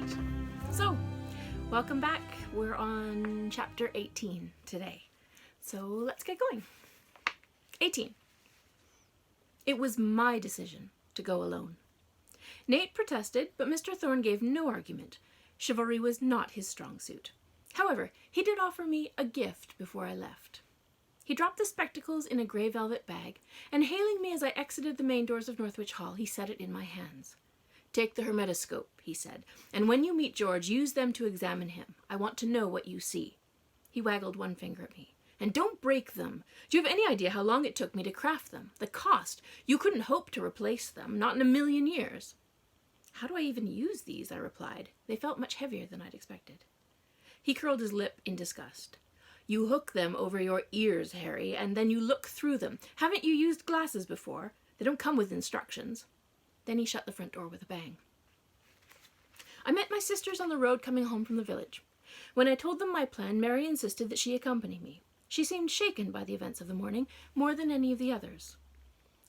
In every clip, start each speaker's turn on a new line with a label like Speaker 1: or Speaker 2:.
Speaker 1: Alright, so welcome back. We're on chapter 18 today. So let's get going. 18. It was my decision to go alone. Nate protested, but Mr. Thorne gave no argument. Chivalry was not his strong suit. However, he did offer me a gift before I left. He dropped the spectacles in a grey velvet bag, and hailing me as I exited the main doors of Northwich Hall, he set it in my hands. "Take the hermetoscope," he said, "and when you meet George, use them to examine him. I want to know what you see." He waggled one finger at me. "And don't break them. Do you have any idea how long it took me to craft them? The cost. You couldn't hope to replace them, not in a million years." "How do I even use these?" I replied. They felt much heavier than I'd expected. He curled his lip in disgust. "You hook them over your ears, Harry, and then you look through them. Haven't you used glasses before? They don't come with instructions." Then he shut the front door with a bang. I met my sisters on the road coming home from the village. When I told them my plan, Mary insisted that she accompany me. She seemed shaken by the events of the morning, more than any of the others.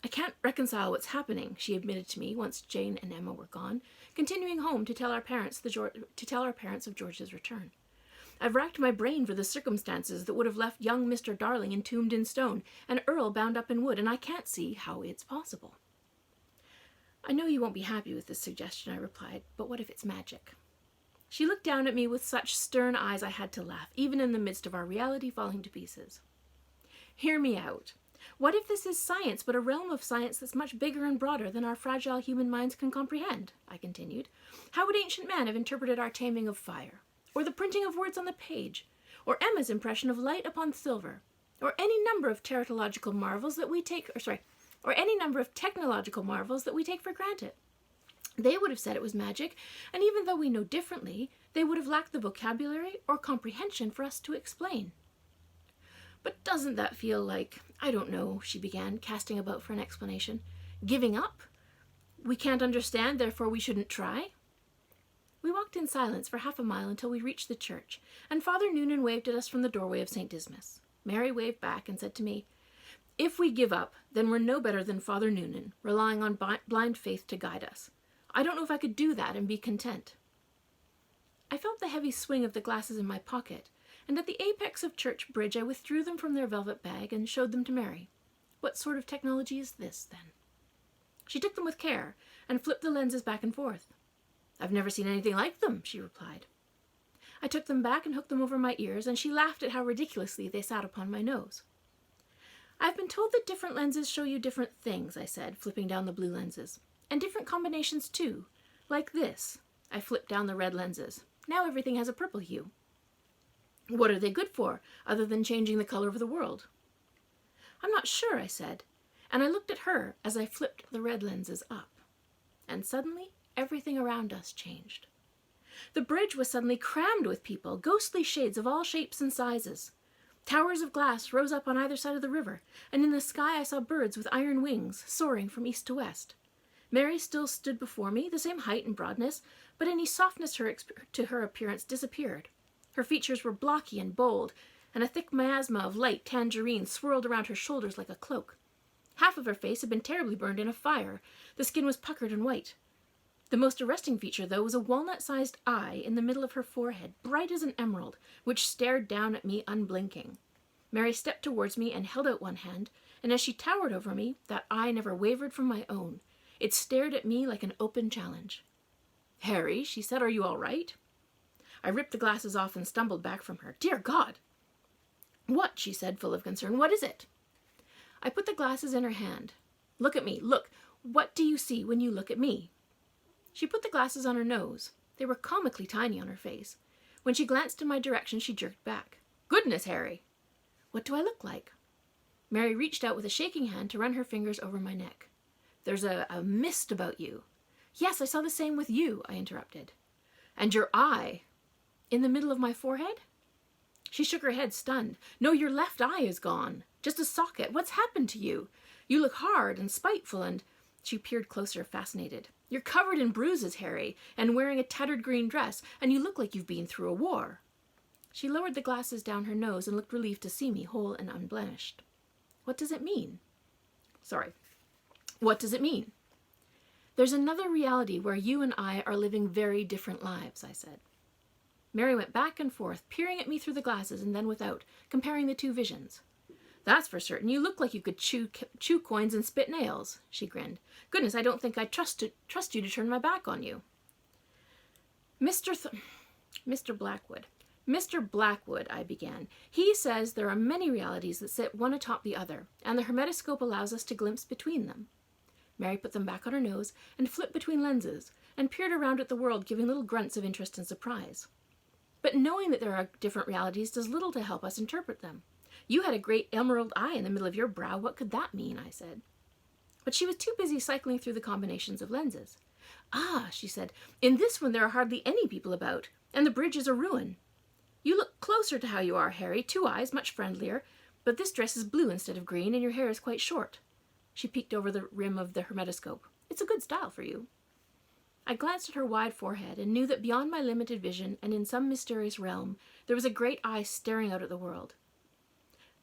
Speaker 1: "I can't reconcile what's happening," she admitted to me once Jane and Emma were gone, continuing home to tell our parents of George's return. "I've racked my brain for the circumstances that would have left young Mr. Darling entombed in stone and Earl bound up in wood, and I can't see how it's possible." "I know you won't be happy with this suggestion," I replied, "but what if it's magic?" She looked down at me with such stern eyes I had to laugh, even in the midst of our reality falling to pieces. "Hear me out. What if this is science, but a realm of science that's much bigger and broader than our fragile human minds can comprehend?" I continued. "How would ancient man have interpreted our taming of fire? Or the printing of words on the page? Or Emma's impression of light upon silver? Or any number of technological marvels that we take for granted? They would have said it was magic, and even though we know differently, they would have lacked the vocabulary or comprehension for us to explain." "But doesn't that feel like, I don't know," she began, casting about for an explanation, "giving up? We can't understand, therefore we shouldn't try?" We walked in silence for half a mile until we reached the church, and Father Noonan waved at us from the doorway of St. Dismas. Mary waved back and said to me, "If we give up, then we're no better than Father Noonan, relying on blind faith to guide us. I don't know if I could do that and be content." I felt the heavy swing of the glasses in my pocket, and at the apex of Church Bridge I withdrew them from their velvet bag and showed them to Mary. "What sort of technology is this, then?" She took them with care and flipped the lenses back and forth. "I've never seen anything like them," she replied. I took them back and hooked them over my ears, and she laughed at how ridiculously they sat upon my nose. "I've been told that different lenses show you different things," I said, flipping down the blue lenses. "And different combinations, too. Like this." I flipped down the red lenses. "Now everything has a purple hue." "What are they good for, other than changing the color of the world?" "I'm not sure," I said, and I looked at her as I flipped the red lenses up. And suddenly, everything around us changed. The bridge was suddenly crammed with people, ghostly shades of all shapes and sizes. Towers of glass rose up on either side of the river, and in the sky I saw birds with iron wings soaring from east to west. Mary still stood before me, the same height and broadness, but any softness to her appearance disappeared. Her features were blocky and bold, and a thick miasma of light tangerine swirled around her shoulders like a cloak. Half of her face had been terribly burned in a fire. The skin was puckered and white. The most arresting feature, though, was a walnut-sized eye in the middle of her forehead, bright as an emerald, which stared down at me unblinking. Mary stepped towards me and held out one hand, and as she towered over me, that eye never wavered from my own. It stared at me like an open challenge. "Harry," she said, "are you all right?" I ripped the glasses off and stumbled back from her. "Dear God!" "What?" she said, full of concern. "What is it?" I put the glasses in her hand. "Look at me. Look. What do you see when you look at me?" She put the glasses on her nose. They were comically tiny on her face. When she glanced in my direction, she jerked back. "Goodness, Harry!" "What do I look like?" Mary reached out with a shaking hand to run her fingers over my neck. "There's a mist about you." "Yes, I saw the same with you," I interrupted. "And your eye." "In the middle of my forehead?" She shook her head, stunned. "No, your left eye is gone. Just a socket. What's happened to you? You look hard and spiteful and—" She peered closer, fascinated. "You're covered in bruises, Harry, and wearing a tattered green dress, and you look like you've been through a war." She lowered the glasses down her nose and looked relieved to see me whole and unblemished. "What does it mean?" "What does it mean?" There's another reality where you and I are living very different lives, I said. Mary went back and forth, peering at me through the glasses and then without, comparing the two visions. That's for certain. You look like you could chew coins and spit nails, she grinned. Goodness, I don't think I'd trust you to turn my back on you. Mr. Blackwood, I began. He says there are many realities that sit one atop the other, and the hermetoscope allows us to glimpse between them. Mary put them back on her nose and flipped between lenses, and peered around at the world, giving little grunts of interest and surprise. But knowing that there are different realities does little to help us interpret them. You had a great emerald eye in the middle of your brow. What could that mean? I said. But she was too busy cycling through the combinations of lenses. Ah, she said, in this one there are hardly any people about, and the bridge is a ruin. You look closer to how you are, Harry. 2 eyes, much friendlier, but this dress is blue instead of green, and your hair is quite short. She peeked over the rim of the hermetoscope. It's a good style for you. I glanced at her wide forehead and knew that beyond my limited vision and in some mysterious realm, there was a great eye staring out at the world.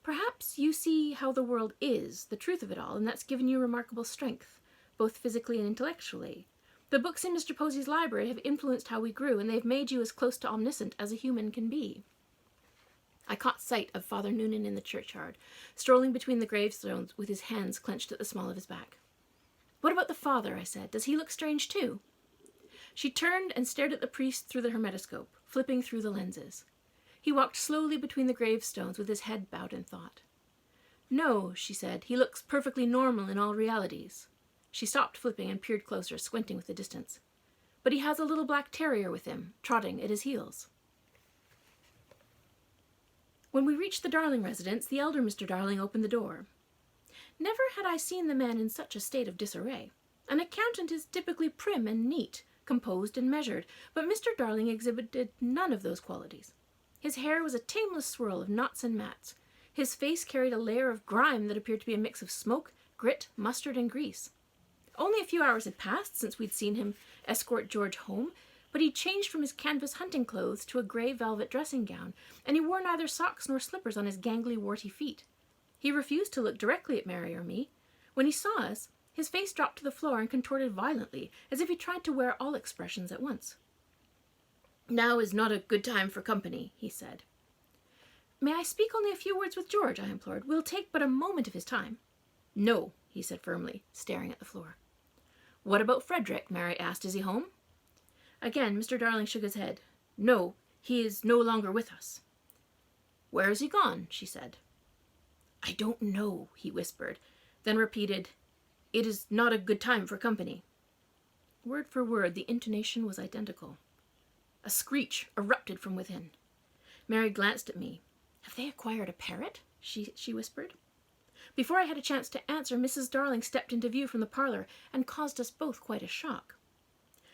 Speaker 1: Perhaps you see how the world is, the truth of it all, and that's given you remarkable strength, both physically and intellectually. The books in Mr. Posey's library have influenced how we grew, and they've made you as close to omniscient as a human can be. I caught sight of Father Noonan in the churchyard, strolling between the gravestones with his hands clenched at the small of his back. What about the father? I said. Does he look strange too? She turned and stared at the priest through the hermetoscope, flipping through the lenses. He walked slowly between the gravestones with his head bowed in thought. No, she said, he looks perfectly normal in all realities. She stopped flipping and peered closer, squinting with the distance. But he has a little black terrier with him, trotting at his heels. When we reached the Darling residence, the elder Mr. Darling opened the door. Never had I seen the man in such a state of disarray. An accountant is typically prim and neat, composed and measured, but Mr. Darling exhibited none of those qualities. His hair was a tameless swirl of knots and mats. His face carried a layer of grime that appeared to be a mix of smoke, grit, mustard, and grease. Only a few hours had passed since we'd seen him escort George home, but he'd changed from his canvas hunting clothes to a grey velvet dressing gown, and he wore neither socks nor slippers on his gangly, warty feet. He refused to look directly at Mary or me. When he saw us, his face dropped to the floor and contorted violently, as if he tried to wear all expressions at once. Now is not a good time for company, he said. May I speak only a few words with George? I implored. We'll take but a moment of his time. No, he said firmly, staring at the floor. What about Frederick? Mary asked. Is he home? Again, Mr. Darling shook his head. No, he is no longer with us. Where is he gone? She said. I don't know, he whispered, then repeated, It is not a good time for company. Word for word, the intonation was identical. A screech erupted from within. Mary glanced at me. Have they acquired a parrot? She whispered. Before I had a chance to answer, Mrs. Darling stepped into view from the parlor and caused us both quite a shock.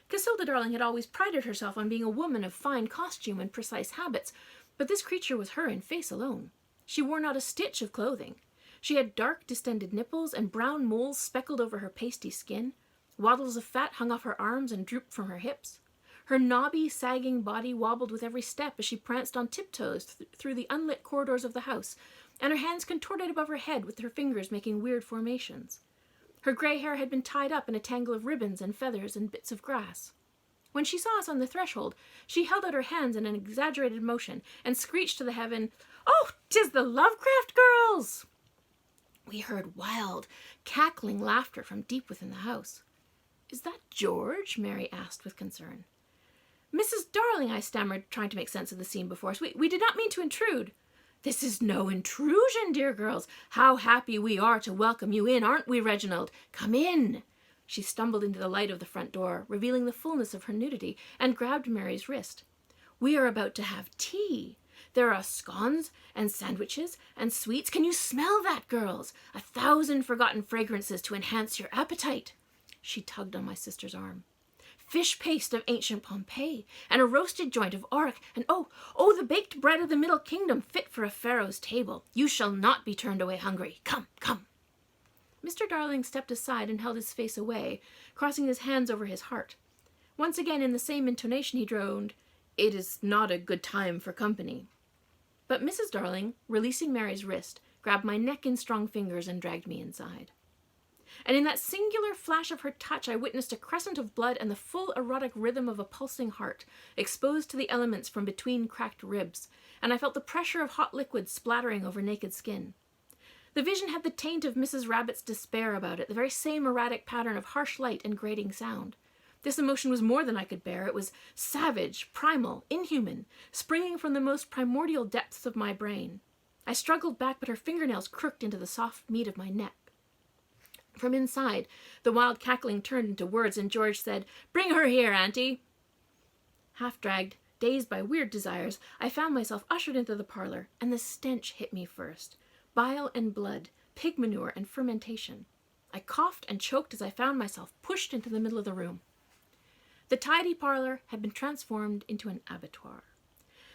Speaker 1: Casilda Darling had always prided herself on being a woman of fine costume and precise habits, but this creature was her in face alone. She wore not a stitch of clothing. She had dark, distended nipples and brown moles speckled over her pasty skin. Waddles of fat hung off her arms and drooped from her hips. Her knobby, sagging body wobbled with every step as she pranced on tiptoes through the unlit corridors of the house, and her hands contorted above her head with her fingers making weird formations. Her grey hair had been tied up in a tangle of ribbons and feathers and bits of grass. When she saw us on the threshold, she held out her hands in an exaggerated motion and screeched to the heaven, "Oh, 'tis the Lovecraft girls!" We heard wild, cackling laughter from deep within the house. Is that George? Mary asked with concern. Mrs. Darling, I stammered, trying to make sense of the scene before us. We did not mean to intrude. This is no intrusion, dear girls. How happy we are to welcome you in, aren't we, Reginald? Come in. She stumbled into the light of the front door, revealing the fullness of her nudity, and grabbed Mary's wrist. We are about to have tea. There are scones and sandwiches and sweets. Can you smell that, girls? 1,000 forgotten fragrances to enhance your appetite. She tugged on my sister's arm. Fish paste of ancient Pompeii, and a roasted joint of Auric, and oh, the baked bread of the Middle Kingdom, fit for a pharaoh's table. You shall not be turned away hungry. Come, come. Mr. Darling stepped aside and held his face away, crossing his hands over his heart. Once again, in the same intonation, he droned, It is not a good time for company. But Mrs. Darling, releasing Mary's wrist, grabbed my neck in strong fingers and dragged me inside. and in that singular flash of her touch I witnessed a crescent of blood and the full erotic rhythm of a pulsing heart, exposed to the elements from between cracked ribs, and I felt the pressure of hot liquid splattering over naked skin. The vision had the taint of Mrs. Rabbit's despair about it, the very same erratic pattern of harsh light and grating sound. This emotion was more than I could bear. It was savage, primal, inhuman, springing from the most primordial depths of my brain. I struggled back, but her fingernails crooked into the soft meat of my neck. From inside, the wild cackling turned into words, and George said, "Bring her here, Auntie." Half-dragged, dazed by weird desires, I found myself ushered into the parlor, and the stench hit me first. Bile and blood, pig manure and fermentation. I coughed and choked as I found myself pushed into the middle of the room. The tidy parlor had been transformed into an abattoir.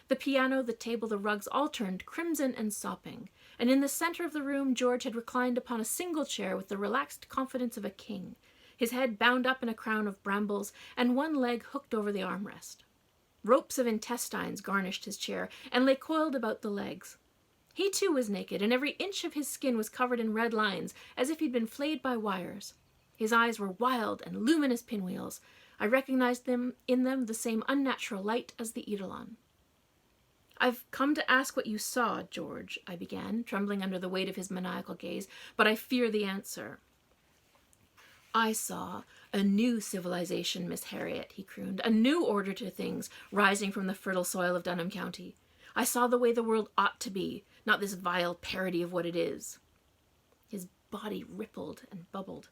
Speaker 1: The piano, the table, the rugs all turned crimson and sopping, and in the center of the room George had reclined upon a single chair with the relaxed confidence of a king, his head bound up in a crown of brambles and one leg hooked over the armrest. Ropes of intestines garnished his chair and lay coiled about the legs. He too was naked, and every inch of his skin was covered in red lines, as if he'd been flayed by wires. His eyes were wild and luminous pinwheels. I recognized in them the same unnatural light as the eidolon. "I've come to ask what you saw, George," I began, trembling under the weight of his maniacal gaze, "but I fear the answer." "I saw a new civilization, Miss Harriet," he crooned, "a new order to things, rising from the fertile soil of Dunham County. I saw the way the world ought to be, not this vile parody of what it is." His body rippled and bubbled.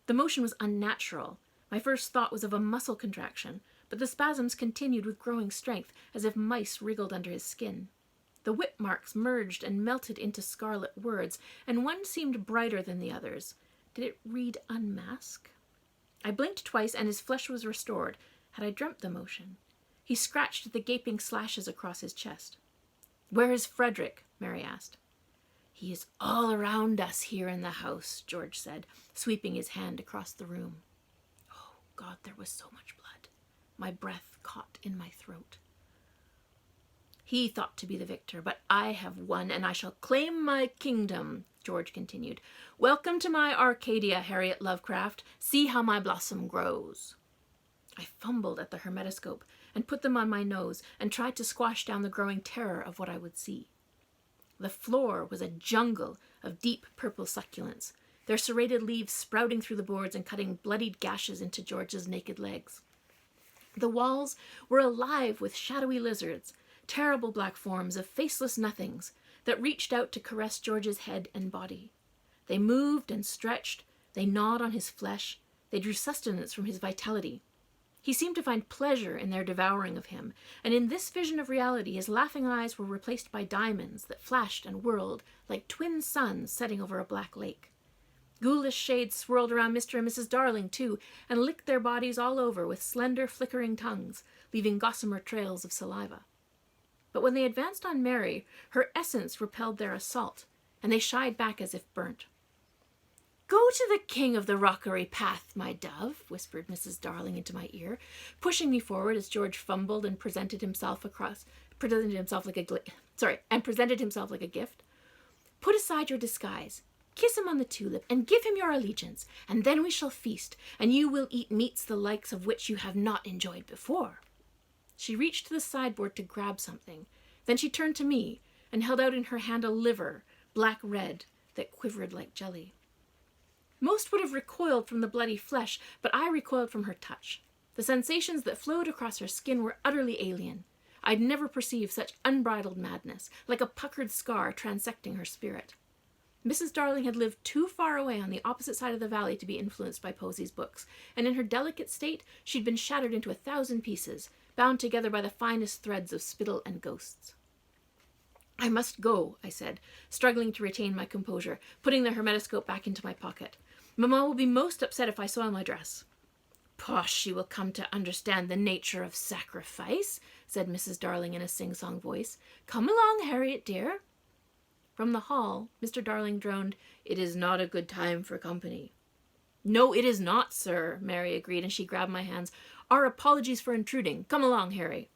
Speaker 1: The motion was unnatural. My first thought was of a muscle contraction, but the spasms continued with growing strength, as if mice wriggled under his skin. The whip marks merged and melted into scarlet words, and one seemed brighter than the others. Did it read unmask? I blinked twice, and his flesh was restored. Had I dreamt the motion? He scratched at the gaping slashes across his chest. "Where is Frederick?" Mary asked. "He is all around us here in the house," George said, sweeping his hand across the room. Oh, God, there was so much blood. My breath caught in my throat. "He thought to be the victor, but I have won, and I shall claim my kingdom," George continued. "Welcome to my Arcadia, Harriet Lovecraft. See how my blossom grows." I fumbled at the hermetoscope and put them on my nose and tried to squash down the growing terror of what I would see. The floor was a jungle of deep purple succulents, their serrated leaves sprouting through the boards and cutting bloodied gashes into George's naked legs. The walls were alive with shadowy lizards, terrible black forms of faceless nothings that reached out to caress George's head and body. They moved and stretched, they gnawed on his flesh, they drew sustenance from his vitality. He seemed to find pleasure in their devouring of him, and in this vision of reality his laughing eyes were replaced by diamonds that flashed and whirled like twin suns setting over a black lake. Ghoulish shades swirled around Mr. and Mrs. Darling, too, and licked their bodies all over with slender, flickering tongues, leaving gossamer trails of saliva. But when they advanced on Mary, her essence repelled their assault, and they shied back as if burnt. "Go to the king of the rockery path, my dove," whispered Mrs. Darling into my ear, pushing me forward as George fumbled and presented himself like a gift. "Put aside your disguise, kiss him on the tulip, and give him your allegiance, and then we shall feast, and you will eat meats the likes of which you have not enjoyed before." She reached to the sideboard to grab something. Then she turned to me and held out in her hand a liver, black red, that quivered like jelly. Most would have recoiled from the bloody flesh, but I recoiled from her touch. The sensations that flowed across her skin were utterly alien. I'd never perceived such unbridled madness, like a puckered scar transecting her spirit. Mrs. Darling had lived too far away on the opposite side of the valley to be influenced by Posy's books, and in her delicate state she'd been shattered into 1,000 pieces, bound together by the finest threads of spittle and ghosts. "I must go," I said, struggling to retain my composure, putting the hermetoscope back into my pocket. "Mamma will be most upset if I soil my dress." "Posh, she will come to understand the nature of sacrifice," said Mrs. Darling in a sing-song voice. "Come along, Harriet, dear." From the hall, Mr. Darling droned, "It is not a good time for company." "No, it is not, sir," Mary agreed, and she grabbed my hands. "Our apologies for intruding. Come along, Harry."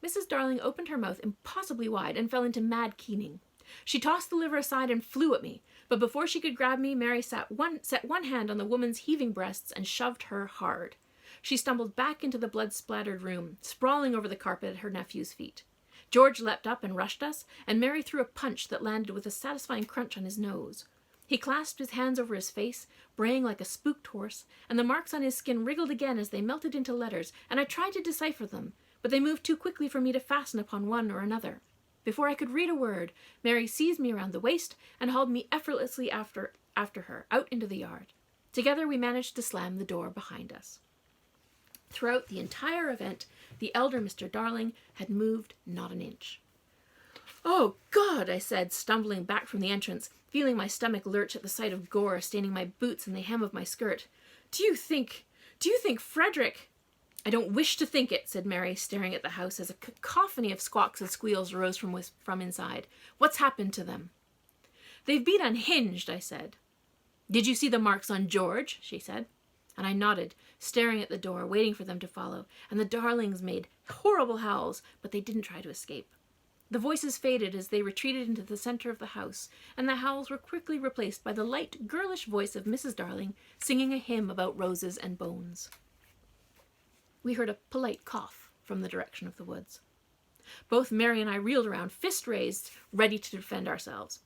Speaker 1: Mrs. Darling opened her mouth impossibly wide and fell into mad keening. She tossed the liver aside and flew at me. But before she could grab me, Mary set one hand on the woman's heaving breasts and shoved her hard. She stumbled back into the blood-splattered room, sprawling over the carpet at her nephew's feet. George leapt up and rushed us, and Mary threw a punch that landed with a satisfying crunch on his nose. He clasped his hands over his face, braying like a spooked horse, and the marks on his skin wriggled again as they melted into letters, and I tried to decipher them, but they moved too quickly for me to fasten upon one or another. Before I could read a word, Mary seized me around the waist and hauled me effortlessly after her, out into the yard. Together we managed to slam the door behind us. Throughout the entire event, the elder Mr. Darling had moved not an inch. "Oh, God," I said, stumbling back from the entrance, feeling my stomach lurch at the sight of gore staining my boots and the hem of my skirt. Do you think Frederick—" "I don't wish to think it," said Mary, staring at the house as a cacophony of squawks and squeals arose from inside. "What's happened to them?" "They've been unhinged," I said. "Did you see the marks on George?" she said. And I nodded, staring at the door, waiting for them to follow, and the Darlings made horrible howls, but they didn't try to escape. The voices faded as they retreated into the center of the house, and the howls were quickly replaced by the light, girlish voice of Mrs. Darling singing a hymn about roses and bones. We heard a polite cough from the direction of the woods. Both Mary and I reeled around, fist raised, ready to defend ourselves.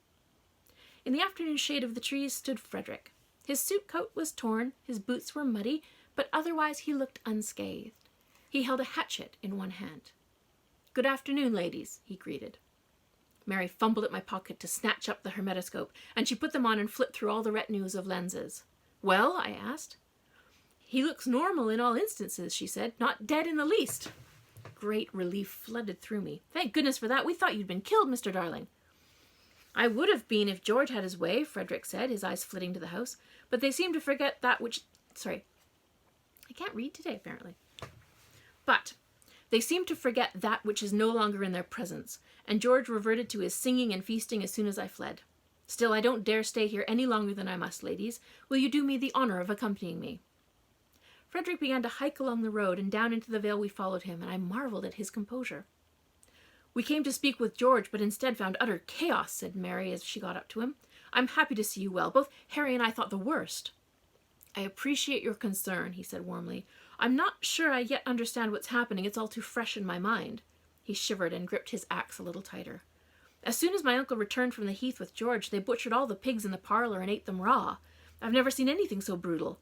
Speaker 1: In the afternoon shade of the trees stood Frederick. His suit coat was torn, his boots were muddy, but otherwise he looked unscathed. He held a hatchet in one hand. "Good afternoon, ladies," he greeted. Mary fumbled at my pocket to snatch up the hermetoscope, and she put them on and flipped through all the retinues of lenses. "Well?" I asked. "He looks normal in all instances," she said. "Not dead in the least." Great relief flooded through me. "Thank goodness for that. We thought you'd been killed, Mr. Darling." "I would have been if George had his way," Frederick said, his eyes flitting to the house. "But they seem to forget that which—" Sorry. I can't read today, apparently. "But they seem to forget that which is no longer in their presence, and George reverted to his singing and feasting as soon as I fled. Still, I don't dare stay here any longer than I must, ladies. Will you do me the honor of accompanying me?" Frederick began to hike along the road, and down into the vale we followed him, and I marveled at his composure. "We came to speak with George, but instead found utter chaos," said Mary as she got up to him. "I'm happy to see you well. Both Harry and I thought the worst." "I appreciate your concern," he said warmly. "I'm not sure I yet understand what's happening. It's all too fresh in my mind." He shivered and gripped his axe a little tighter. "As soon as my uncle returned from the heath with George, they butchered all the pigs in the parlor and ate them raw. I've never seen anything so brutal.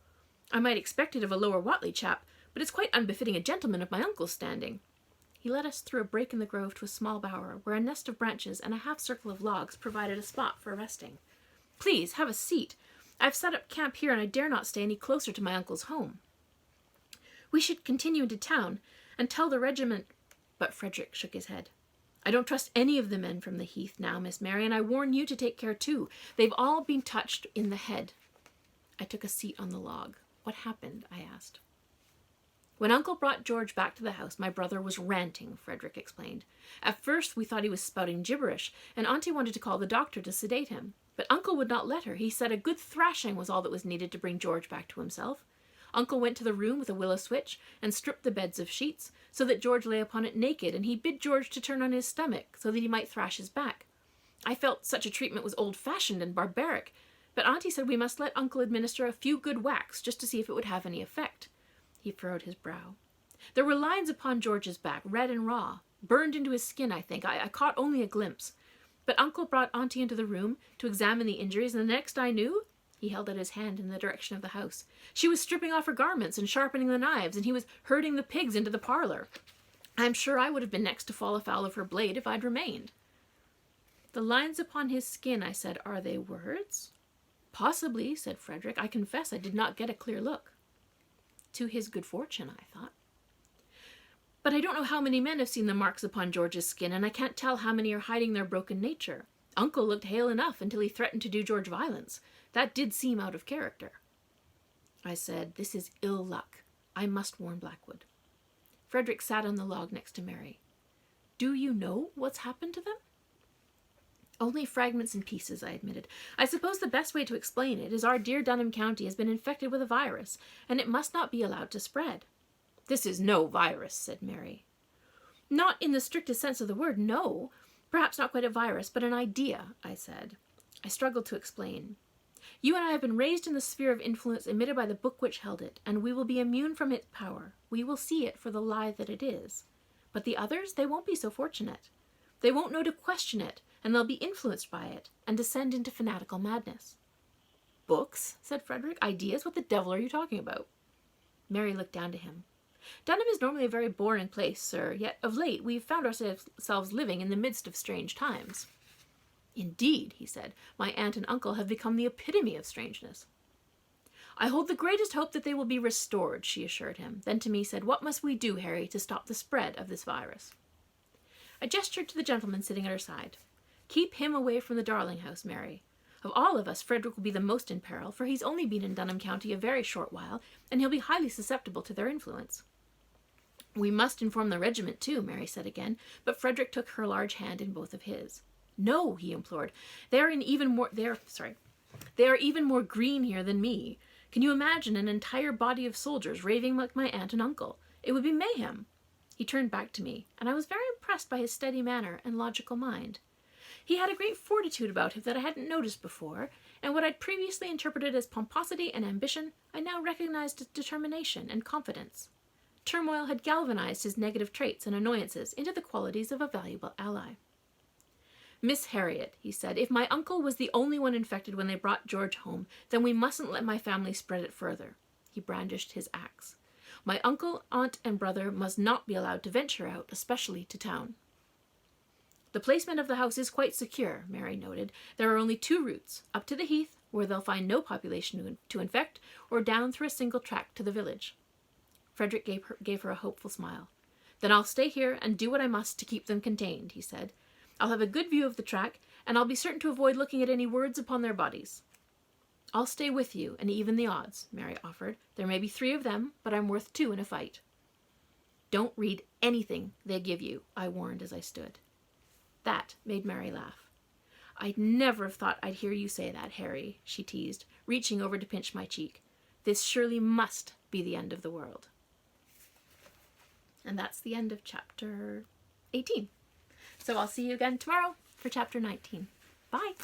Speaker 1: I might expect it of a lower Watley chap, but it's quite unbefitting a gentleman of my uncle's standing." He led us through a break in the grove to a small bower, where a nest of branches and a half-circle of logs provided a spot for resting. "Please, have a seat. I've set up camp here, and I dare not stay any closer to my uncle's home. We should continue into town and tell the regiment—" But Frederick shook his head. "I don't trust any of the men from the heath now, Miss Mary, and I warn you to take care too. They've all been touched in the head." I took a seat on the log. "What happened?" I asked. "When Uncle brought George back to the house, my brother was ranting," Frederick explained. "At first we thought he was spouting gibberish, and Auntie wanted to call the doctor to sedate him. But Uncle would not let her. He said a good thrashing was all that was needed to bring George back to himself. Uncle went to the room with a willow switch and stripped the beds of sheets, so that George lay upon it naked, and he bid George to turn on his stomach, so that he might thrash his back. I felt such a treatment was old-fashioned and barbaric, but Auntie said we must let Uncle administer a few good whacks, just to see if it would have any effect." He furrowed his brow. "There were lines upon George's back, red and raw. Burned into his skin, I think. I caught only a glimpse. But Uncle brought Auntie into the room to examine the injuries, and the next I knew—" He held out his hand in the direction of the house. "She was stripping off her garments and sharpening the knives, and he was herding the pigs into the parlor. I'm sure I would have been next to fall afoul of her blade if I'd remained." "The lines upon his skin," I said, "are they words?" "Possibly," said Frederick. "I confess I did not get a clear look." To his good fortune, I thought. "But I don't know how many men have seen the marks upon George's skin, and I can't tell how many are hiding their broken nature. Uncle looked hale enough until he threatened to do George violence. That did seem out of character." I said, "This is ill luck. I must warn Blackwood." Frederick sat on the log next to Mary. "Do you know what's happened to them?" "Only fragments and pieces," I admitted. "I suppose the best way to explain it is our dear Dunham County has been infected with a virus, and it must not be allowed to spread." "This is no virus," said Mary. "Not in the strictest sense of the word, no. Perhaps not quite a virus, but an idea," I said. I struggled to explain. You and I have been raised in the sphere of influence emitted by the book which held it, and we will be immune from its power. We will see it for the lie that it is. But the others, they won't be so fortunate. They won't know to question it, and they'll be influenced by it, and descend into fanatical madness. Books, said Frederick. Ideas? What the devil are you talking about? Mary looked down to him. Dunham is normally a very boring place, sir, yet of late we've found ourselves living in the midst of strange times. Indeed, he said, my aunt and uncle have become the epitome of strangeness. I hold the greatest hope that they will be restored, she assured him. Then to me said, what must we do, Harry, to stop the spread of this virus? I gestured to the gentleman sitting at her side. Keep him away from the Darling house, Mary. Of all of us, Frederick will be the most in peril, for he's only been in Dunham County a very short while, and he'll be highly susceptible to their influence. We must inform the regiment, too, Mary said again, but Frederick took her large hand in both of his. No, he implored. They are even more green here than me. Can you imagine an entire body of soldiers raving like my aunt and uncle? It would be mayhem. He turned back to me, and I was very impressed by his steady manner and logical mind. He had a great fortitude about him that I hadn't noticed before, and what I'd previously interpreted as pomposity and ambition, I now recognized as determination and confidence. Turmoil had galvanized his negative traits and annoyances into the qualities of a valuable ally. Miss Harriet, he said, if my uncle was the only one infected when they brought George home, then we mustn't let my family spread it further. He brandished his axe. My uncle, aunt, and brother must not be allowed to venture out, especially to town. The placement of the house is quite secure, Mary noted. There are only 2 routes, up to the heath, where they'll find no population to infect, or down through a single track to the village. Frederick gave her a hopeful smile. Then I'll stay here and do what I must to keep them contained, he said. I'll have a good view of the track, and I'll be certain to avoid looking at any words upon their bodies. I'll stay with you, and even the odds, Mary offered. There may be 3 of them, but I'm worth 2 in a fight. Don't read anything they give you, I warned as I stood. That made Mary laugh. I'd never have thought I'd hear you say that, Harry, she teased, reaching over to pinch my cheek. This surely must be the end of the world. And that's the end of chapter 18. So I'll see you again tomorrow for chapter 19. Bye!